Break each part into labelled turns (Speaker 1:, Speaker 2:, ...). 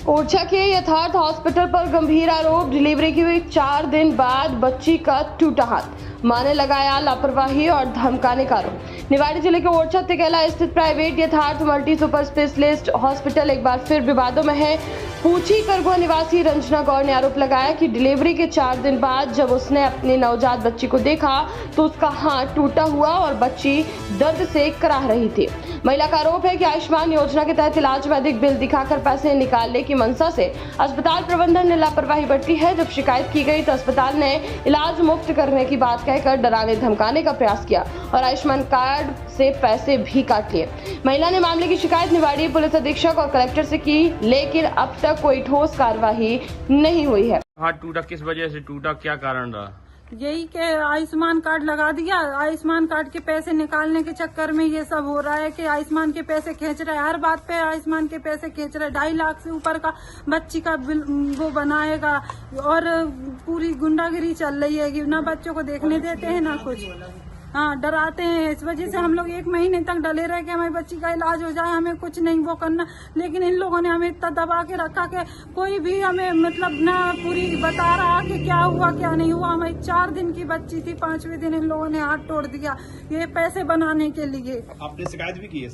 Speaker 1: ओरछा के यथार्थ हॉस्पिटल पर गंभीर आरोप। डिलीवरी की हुई 4 दिन बाद बच्ची का टूटा हाथ, मां ने लगाया लापरवाही और धमकाने का आरोप। निवाड़ी जिले के ओरछा तिकेला स्थित प्राइवेट यथार्थ मल्टी सुपर स्पेशलिस्ट हॉस्पिटल एक बार फिर विवादों में है। पूछी करगुआ निवासी रंजना गौर ने आरोप लगाया कि डिलीवरी के 4 दिन बाद जब उसने अपनी नवजात बच्ची को देखा तो उसका हाथ टूटा हुआ और बच्ची दर्द से कराह रही थी। महिला का आरोप है कि आयुष्मान योजना के तहत इलाज में अधिक बिल दिखाकर पैसे निकालने की मंशा से अस्पताल प्रबंधन ने लापरवाही बरती है। जब शिकायत की गई तो अस्पताल ने इलाज मुफ्त करने की बात कहकर डराने धमकाने का प्रयास किया और आयुष्मान कार्ड से पैसे भी काट लिए। महिला ने मामले की शिकायत निवाड़ी पुलिस अधीक्षक और कलेक्टर से की, लेकिन अब तक कोई ठोस कार्रवाई नहीं हुई है।
Speaker 2: हाथ टूटा, किस वजह से टूटा, क्या कारण रहा?
Speaker 3: यही के आयुष्मान कार्ड लगा दिया, आयुष्मान कार्ड के पैसे निकालने के चक्कर में ये सब हो रहा है कि आयुष्मान के पैसे खींच रहे हैं। हर बात पे आयुष्मान के पैसे खींच रहे हैं। 2.5 लाख से ऊपर का बच्ची का बिल वो बनाएगा और पूरी गुंडागिरी चल रही है कि ना बच्चों को देखने देते हैं ना कुछ। हाँ, डराते हैं। इस वजह से हम लोग 1 महीने तक डले रहे कि हमारी बच्ची का इलाज हो जाए, हमें कुछ नहीं वो करना। लेकिन इन लोगों ने हमें इतना दबा के रखा कि कोई भी हमें मतलब ना पूरी बता रहा कि क्या हुआ क्या नहीं हुआ। हमारी 4 दिन की बच्ची थी, 5वें दिन इन लोगों ने हाथ तोड़ दिया ये पैसे बनाने के लिए।
Speaker 4: आपने शिकायत भी की है?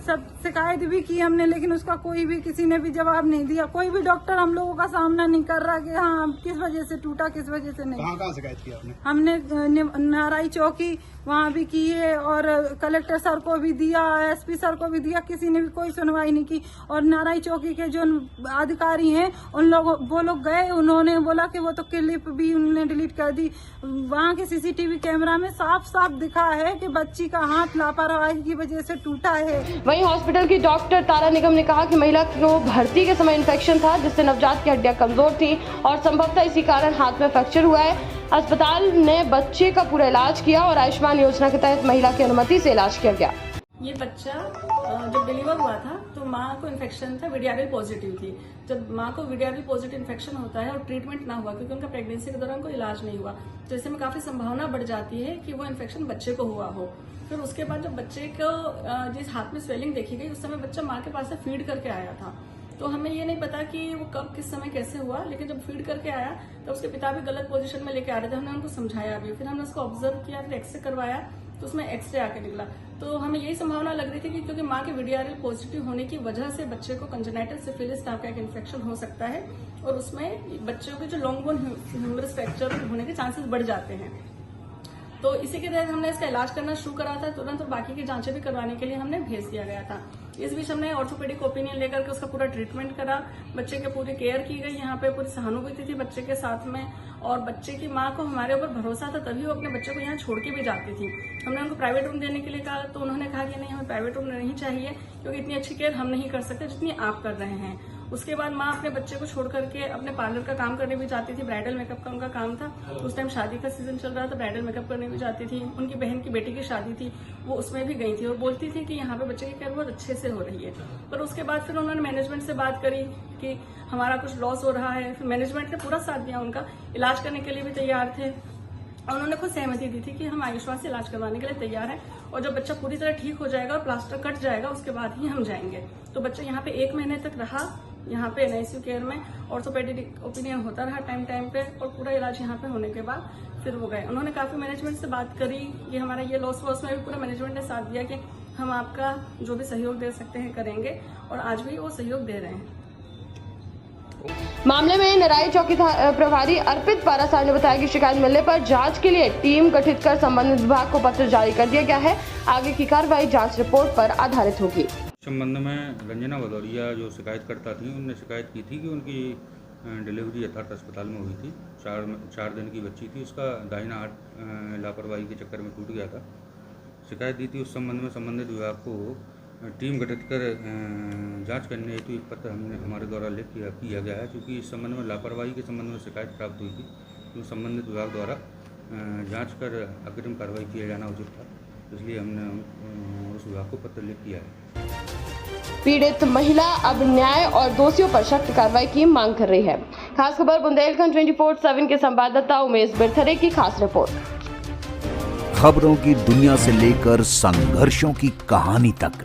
Speaker 4: सब
Speaker 3: शिकायत भी की हमने, लेकिन उसका कोई भी किसी ने भी जवाब नहीं दिया। कोई भी डॉक्टर हम लोगों का सामना नहीं कर रहा कि हाँ किस वजह से टूटा, किस वजह से नहीं।
Speaker 4: कहाँ शिकायत की आपने?
Speaker 3: हमने नाराई चौकी वहाँ भी की है और कलेक्टर सर को भी दिया, एसपी सर को भी दिया, किसी ने भी कोई सुनवाई नहीं की। और नाराई चौकी के जो अधिकारी हैं उन लोगों वो लोग गए, उन्होंने बोला कि वो तो क्लिप भी उन्होंने डिलीट कर दी। वहाँ के सीसीटीवी कैमरा में साफ साफ दिखा है कि बच्ची का हाथ लापरवाही की वजह से टूटा है।
Speaker 1: वहीं हॉस्पिटल की डॉक्टर तारा निगम ने कहा कि महिला को भर्ती के समय इन्फेक्शन था जिससे नवजात की हड्डियां कमजोर थी और संभवतः इसी कारण हाथ में फ्रैक्चर हुआ है। अस्पताल ने बच्चे का पूरा इलाज किया और आयुष्मान योजना के तहत महिला की अनुमति से इलाज किया गया।
Speaker 5: ये बच्चा जब डिलीवर हुआ था तो माँ को इन्फेक्शन था, वीडियारियल पॉजिटिव थी। जब माँ को वीडियारियल पॉजिटिव इन्फेक्शन होता है और ट्रीटमेंट ना हुआ क्योंकि उनका प्रेगनेंसी के दौरान कोई इलाज नहीं हुआ, तो इसमें काफी संभावना बढ़ जाती है कि वो इन्फेक्शन बच्चे को हुआ हो। फिर उसके बाद जब बच्चे को जिस हाथ में स्वेलिंग देखी गई उस समय बच्चा माँ के पास से फीड करके आया था, तो हमें ये नहीं पता कि वो कब किस समय कैसे हुआ। लेकिन जब फीड करके आया तो उसके पिता भी गलत पोजीशन में लेके आ रहे थे, हमने उनको समझाया भी। फिर हमने उसको ऑब्जर्व किया, फिर एक्सरे करवाया तो उसमें एक्सरे आके निकला। तो हमें यही संभावना लग रही थी कि क्योंकि माँ के वीडियारियल पॉजिटिव होने की वजह से बच्चे को कंजेनाइटल सिफिलिस नाम का एक इन्फेक्शन हो सकता है और उसमें बच्चों के जो लॉन्ग बोन ह्यूमरस फ्रैक्चर होने के चांसेस बढ़ जाते हैं। तो इसी के तहत हमने इसका इलाज करना शुरू करा था तुरंत और बाकी की जांचें भी करवाने के लिए हमने भेज दिया गया था। इस बीच हमने ऑर्थोपेडिक ओपिनियन लेकर के उसका पूरा ट्रीटमेंट करा, बच्चे की पूरी केयर की गई। यहाँ पे पूरी सहानुभूति थी बच्चे के साथ में और बच्चे की माँ को हमारे ऊपर भरोसा था, तभी वो अपने बच्चे को यहाँ छोड़ के भी जाती थी। हमने उनको प्राइवेट रूम देने के लिए कहा तो उन्होंने कहा कि नहीं, हमें प्राइवेट रूम नहीं चाहिए क्योंकि इतनी अच्छी केयर हम नहीं कर सकते जितनी आप कर रहे हैं। उसके बाद माँ अपने बच्चे को छोड़ करके अपने पार्लर का काम करने भी जाती थी। ब्राइडल मेकअप का उनका काम था, उस टाइम शादी का सीजन चल रहा था, ब्राइडल मेकअप करने भी जाती थी। उनकी बहन की बेटी की शादी थी, वो उसमें भी गई थी और बोलती थी कि यहाँ पे बच्चे की केयर बहुत अच्छे से हो रही है। पर उसके बाद फिर उन्होंने मैनेजमेंट से बात करी कि हमारा कुछ लॉस हो रहा है। फिर मैनेजमेंट ने पूरा साथ दिया, उनका इलाज करने के लिए भी तैयार थे और उन्होंने खुद सहमति दी थी कि हम आयुष्मान से इलाज करवाने के लिए तैयार हैं और जब बच्चा पूरी तरह ठीक हो जाएगा और प्लास्टर कट जाएगा उसके बाद ही हम जाएंगे। तो बच्चा यहाँ पे 1 महीने तक रहा, यहाँ पे एनआईसीयू केयर में। ऑर्थोपेडिक ओपिनियन होता रहा टाइम पे और पूरा इलाज यहाँ पे होने के बाद फिर वो गए। उन्होंने काफी मैनेजमेंट से बात करी कि हमारा ये लॉस वॉस में भी पूरा मैनेजमेंट ने साथ दिया कि हम आपका जो भी सहयोग दे सकते हैं करेंगे और आज भी वो सहयोग दे रहे हैं।
Speaker 1: मामले में नराई चौकी प्रभारी अर्पित पारासार ने बताया कि शिकायत मिलने पर जांच के लिए टीम गठित कर संबंधित विभाग को पत्र जारी कर दिया गया है। आगे की कार्रवाई जांच रिपोर्ट पर आधारित होगी।
Speaker 6: संबंध में रंजना भदौरिया जो शिकायतकर्ता थी उनने शिकायत की थी कि उनकी डिलीवरी यथार्थ अस्पताल में हुई थी। 4 दिन की बच्ची थी, उसका दाहिना हाथ लापरवाही के चक्कर में टूट गया था। शिकायत दी थी, उस संबंध में संबंधित विभाग को टीम गठित कर जांच करने हेतु एक पत्र हमारे द्वारा लिख किया गया है। क्योंकि इस संबंध में लापरवाही के संबंध में शिकायत प्राप्त हुई थी तो संबंधित विभाग द्वारा जांच कर अग्रिम कार्रवाई किया जाना उचित था, इसलिए हमने उस विभाग को पत्र लिख किया है।
Speaker 1: पीड़ित महिला अब न्याय और दोषियों पर सख्त कार्रवाई की मांग कर रही है। खास खबर बुंदेलखंड 24/7 के संवाददाता उमेश बिरथरे की खास रिपोर्ट।
Speaker 7: खबरों की दुनिया से लेकर संघर्षों की कहानी तक,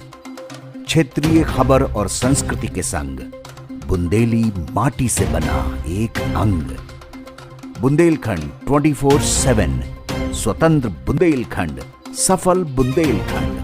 Speaker 7: क्षेत्रीय खबर और संस्कृति के संग बुंदेली माटी से बना एक अंग। बुंदेलखंड 24/7, स्वतंत्र बुंदेलखंड, सफल बुंदेलखंड।